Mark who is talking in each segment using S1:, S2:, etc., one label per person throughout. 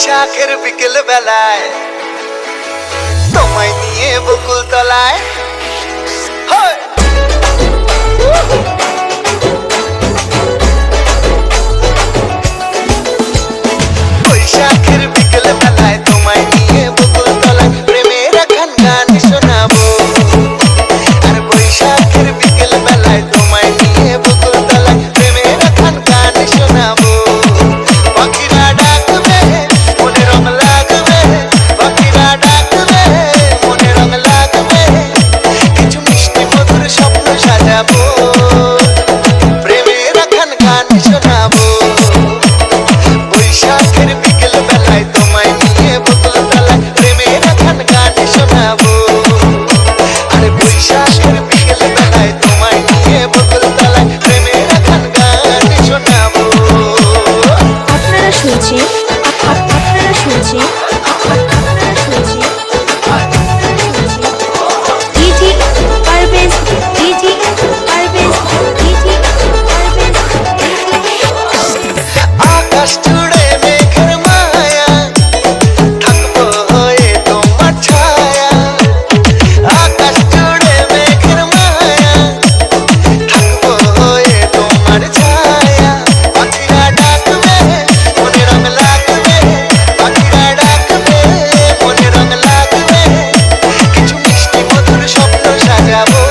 S1: বৈশাখের বিকেল বেলায় তোমায় নিয়ে বকুল তলায় বৈশাখের বিকেল বেলায় তোমায় নিয়ে বকুল তলায় প্রেমের এখন গান শোনাবো। আর বৈশাখের বিকেল বেলায় তোমায় নিয়ে বকুল তলায় প্রেমের এখন গান শোনাবো। পাখিরা ডাকবে মনে রং লাগবে, পাখিরা ডাকবে মনে রং লাগবে, কিছু মিষ্টি মধুর স্বপ্ন সাজাবো, প্রেমের এখন গান শোনাবো। বৈশাখের বিকেল বেলায় তোমায় নিয়ে বকুল তলায় প্রেমের এখন গান শোনাবো। আর বৈশাখের বিকেল বেলায় তোমায় নিয়ে বকুল তলায় প্রেমের এখন গান শোনাবো।
S2: আপনারা শুনছেন ডিজি পারভেজ
S1: আকাশ জুড়ে মেঘের মায়া, থাকবো হয়ে তোমার ছায়া। আকাশ জুড়ে মেঘের মায়া, থাকবো হয়ে তোমার ছায়া। পাখিরা ডাকবে মনে রং লাগবে, পাখিরা ডাকবে মনে রং লাগবে, কিছু মিষ্টি মধুর স্বপ্ন সাজাবো,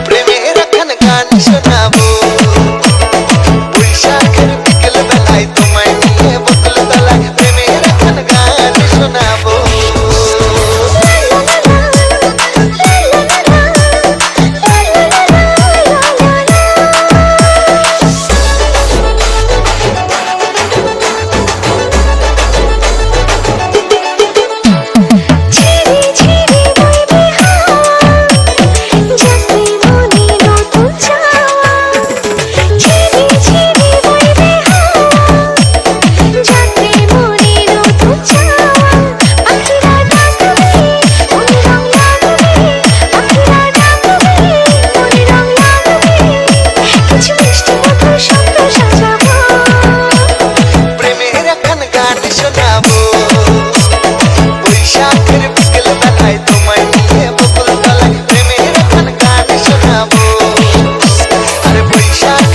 S1: প্রেমের এখন গান শোনাবো। বৈশাখের বিকেল বেলায় তোমায় নিয়ে বকুল তলায় প্রেমের এখন গান শোনাবো। প্রেমের এখন গান শোনাবো। বৈশাখের বিকেল বেলায় তোমায় নিয়ে বকুল তলায় প্রেমের এখন গান শোনাবো। আর বৈশাখ